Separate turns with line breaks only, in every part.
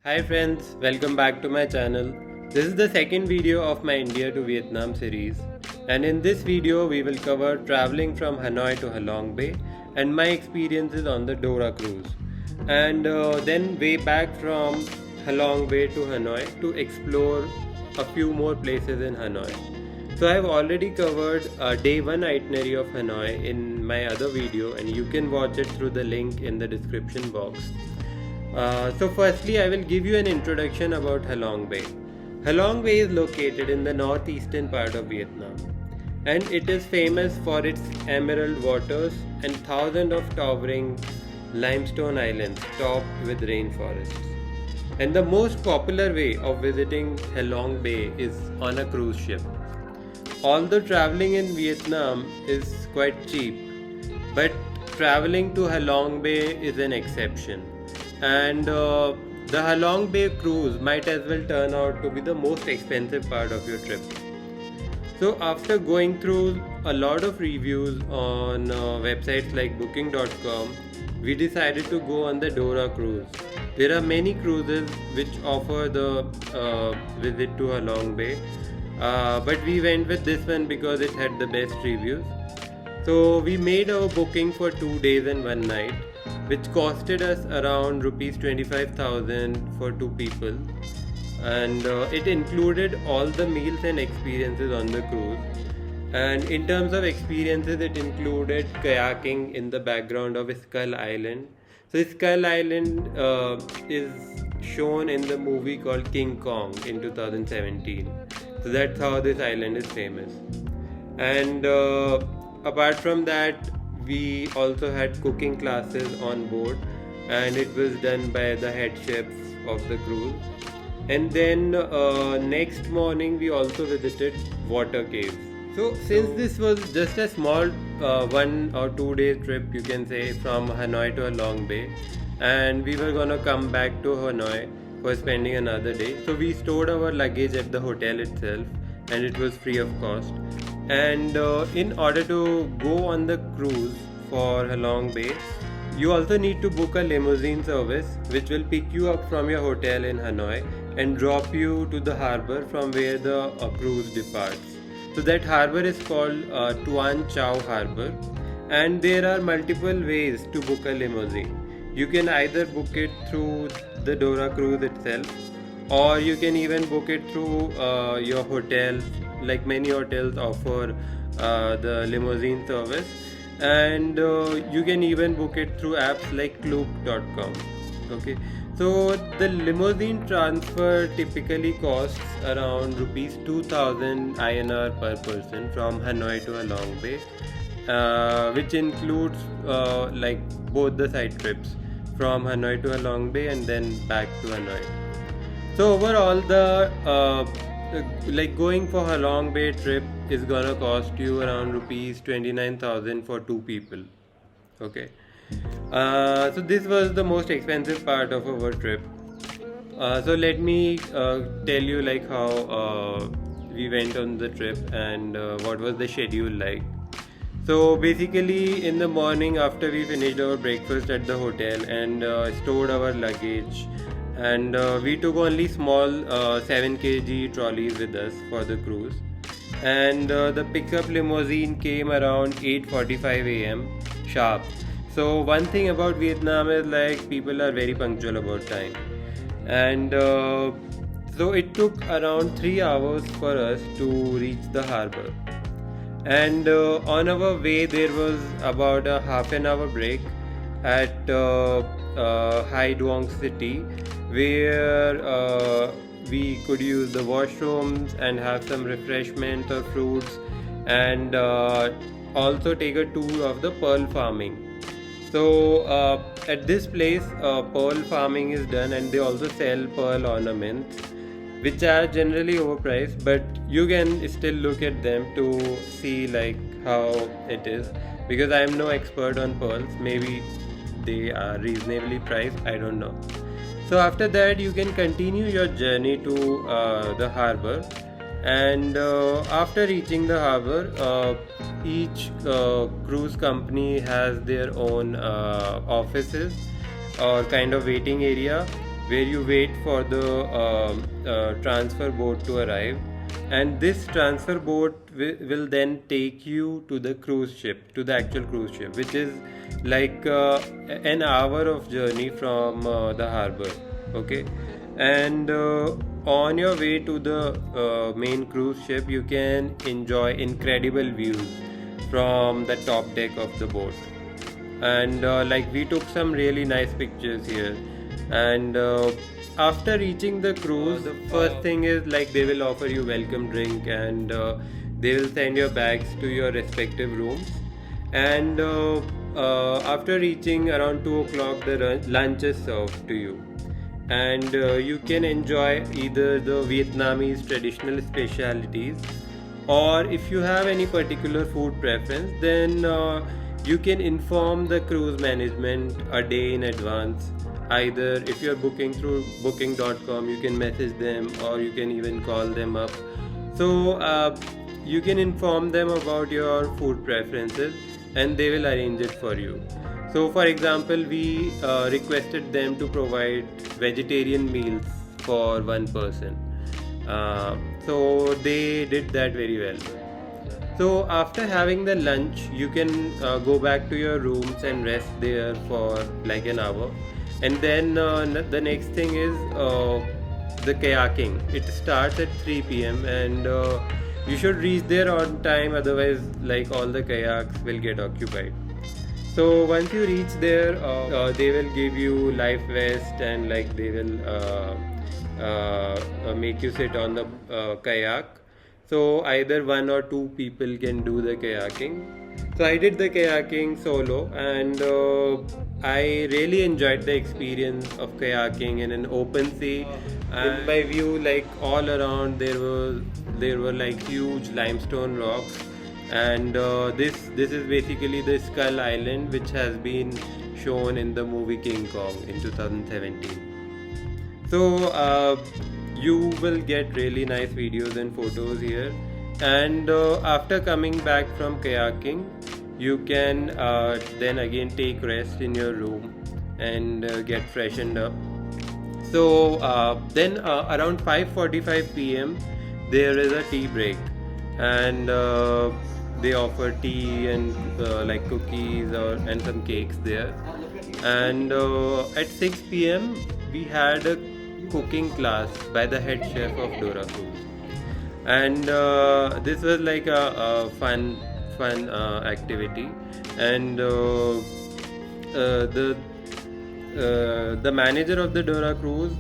Hi friends, welcome back to my channel. This is the second video of my India to Vietnam series, and in this video we will cover traveling from Hanoi to Halong Bay and my experiences on the Dora Cruise, and then way back from Halong Bay to Hanoi to explore a few more places in Hanoi. So I have already covered day 1 itinerary of Hanoi in my other video, and you can watch it through the link in the description box. So firstly, I will give you an introduction about Halong Bay. Halong Bay is located in the northeastern part of Vietnam, and it is famous for its emerald waters and thousands of towering limestone islands topped with rainforests. And the most popular way of visiting Halong Bay is on a cruise ship. Although traveling in Vietnam is quite cheap, but traveling to Halong Bay is an exception. And the Halong Bay cruise might as well turn out to be the most expensive part of your trip. So after going through a lot of reviews on websites like booking.com, we decided to go on the Dora Cruise. There are many cruises which offer the visit to Halong Bay, but we went with this one because it had the best reviews. So we made our booking for 2 days and 1 night, which costed us around rupees 25,000 for 2 people, and it included all the meals and experiences on the cruise. And in terms of experiences, it included kayaking in the background of Skull Island. So Skull Island is shown in the movie called King Kong in 2017. So that's how this island is famous. And apart from that, we also had cooking classes on board, and it was done by the head chefs of the cruise. And then next morning we also visited water caves. So since this was just a small 1 or 2 day trip, you can say, from Hanoi to Halong Bay, and we were gonna come back to Hanoi for spending another day, so we stored our luggage at the hotel itself, and it was free of cost. And in order to go on the cruise for Halong Bay, you also need to book a limousine service which will pick you up from your hotel in Hanoi and drop you to the harbour from where the cruise departs. So that harbour is called Tuan Chau Harbour, and there are multiple ways to book a limousine. You can either book it through the Dora Cruise itself, or you can even book it through your hotel. Like many hotels offer the limousine service, and you can even book it through apps like klook.com. Okay, so the limousine transfer typically costs around rupees 2000 INR per person from Hanoi to Halong Bay, which includes like both the side trips from Hanoi to Halong Bay and then back to Hanoi. So overall, the like going for Halong Bay trip is gonna cost you around rupees 29,000 for 2 people. Okay, so this was the most expensive part of our trip. So let me tell you like how we went on the trip and what was the schedule like. So basically, in the morning after we finished our breakfast at the hotel and stored our luggage, and we took only small 7 kg trolleys with us for the cruise, and the pickup limousine came around 8:45 a.m. sharp. So one thing about Vietnam is like people are very punctual about time, and so it took around 3 hours for us to reach the harbour. And on our way there was about a half an hour break at Hai Duong city, where we could use the washrooms and have some refreshments or fruits, and also take a tour of the pearl farming. So at this place pearl farming is done, and they also sell pearl ornaments which are generally overpriced, but you can still look at them to see like how it is, because I am no expert on pearls. Maybe they are reasonably priced, I don't know. So after that you can continue your journey to the harbour, and after reaching the harbour, each cruise company has their own offices or kind of waiting area where you wait for the transfer boat to arrive, and this transfer boat will then take you to the cruise ship, to the actual cruise ship, which is like an hour of journey from the harbor. Okay, and on your way to the main cruise ship, you can enjoy incredible views from the top deck of the boat. And like we took some really nice pictures here. And after reaching the cruise, the first thing is like they will offer you welcome drink, and they will send your bags to your respective rooms. And after reaching around 2 o'clock, the lunch is served to you, and you can enjoy either the Vietnamese traditional specialities, or if you have any particular food preference, then you can inform the cruise management a day in advance. Either if you're booking through booking.com, you can message them, or you can even call them up. So you can inform them about your food preferences, and they will arrange it for you. So for example, we requested them to provide vegetarian meals for one person. So they did that very well. So after having the lunch, you can go back to your rooms and rest there for like an hour. And then the next thing is the kayaking. It starts at 3 p.m. and you should reach there on time, otherwise like all the kayaks will get occupied. So once you reach there, they will give you life vest, and like they will make you sit on the kayak. So either one or two people can do the kayaking. So I did the kayaking solo, and I really enjoyed the experience of kayaking in an open sea. In my view, like all around there were like huge limestone rocks, and this is basically the Skull Island, which has been shown in the movie King Kong in 2017. So you will get really nice videos and photos here. And after coming back from kayaking, you can then again take rest in your room and get freshened up. So then around 5:45 p.m. there is a tea break, and they offer tea and like cookies and some cakes there. And at 6 p.m. we had a cooking class by the head chef of Dora Cruise, and this was like a fun activity. And the manager of the Dora Cruise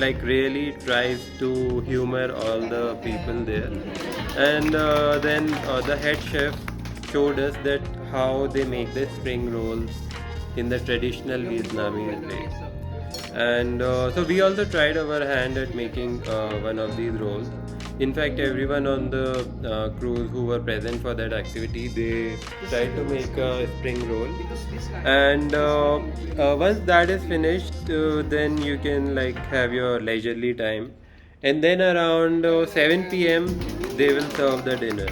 like really tries to humor all the people there. And then the head chef showed us that how they make the spring rolls in the traditional Vietnamese way. And so we also tried our hand at making one of these rolls. In fact, everyone on the cruise who were present for that activity, they tried to make a spring roll. And once that is finished, then you can like have your leisurely time. And then around 7 p.m. they will serve the dinner.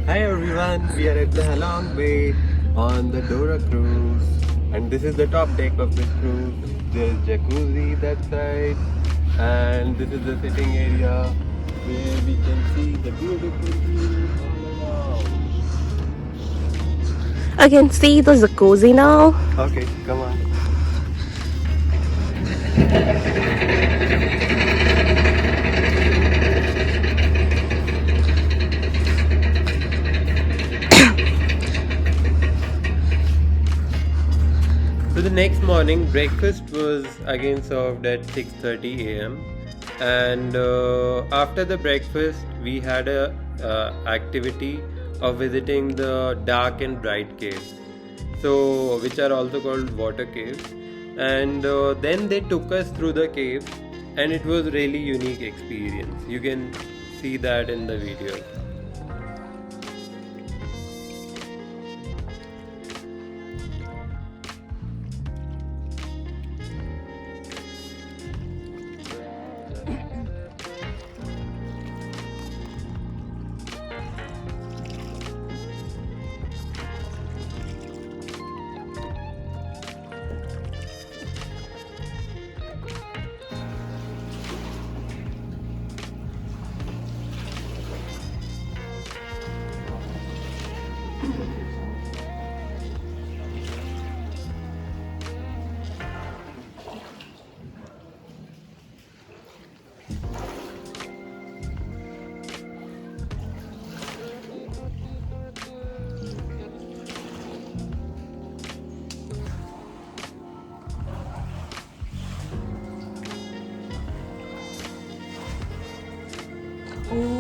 Hi everyone, we are at the Halong Bay on the Dora Cruise, and this is the top deck of the cruise. There is Jacuzzi that side, and this is the sitting area where we can see the beautiful view all around.
I can see the Jacuzzi now.
Okay, come on. So the next morning, breakfast was again served at 6:30 a.m. and after the breakfast, we had a activity of visiting the dark and bright caves, so which are also called water caves. And then they took us through the caves, and it was really unique experience. You can see that in the video.
Oh.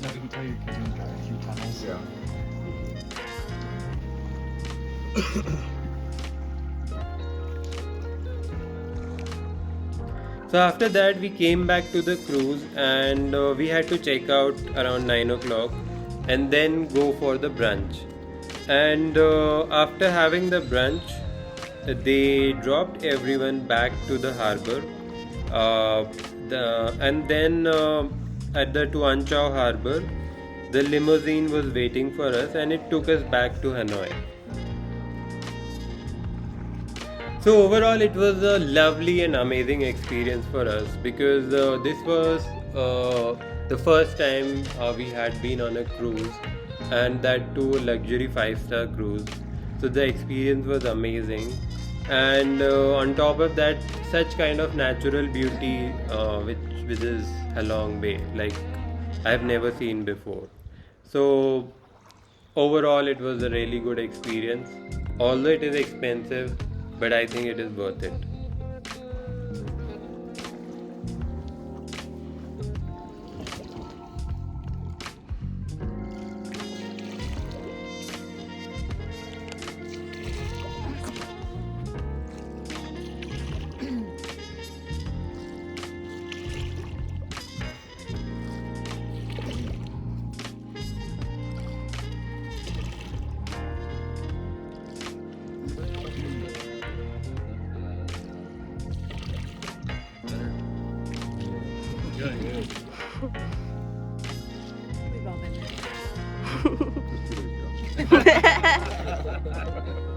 No, he can tell you because we've got a few tunnels.
Yeah.
So after that we came back to the cruise, and we had to check out around 9 o'clock and then go for the brunch. And after having the brunch, they dropped everyone back to the harbour. And then at the Tuan Chau harbour, the limousine was waiting for us and it took us back to Hanoi. So overall, it was a lovely and amazing experience for us, because this was the first time we had been on a cruise, and that too a luxury 5-star cruise. So the experience was amazing, and on top of that, such kind of natural beauty, which is Halong Bay, like I've never seen before. So overall, it was a really good experience. Although it is expensive, but I think it is worth it.
Good.
Just 2 days ago.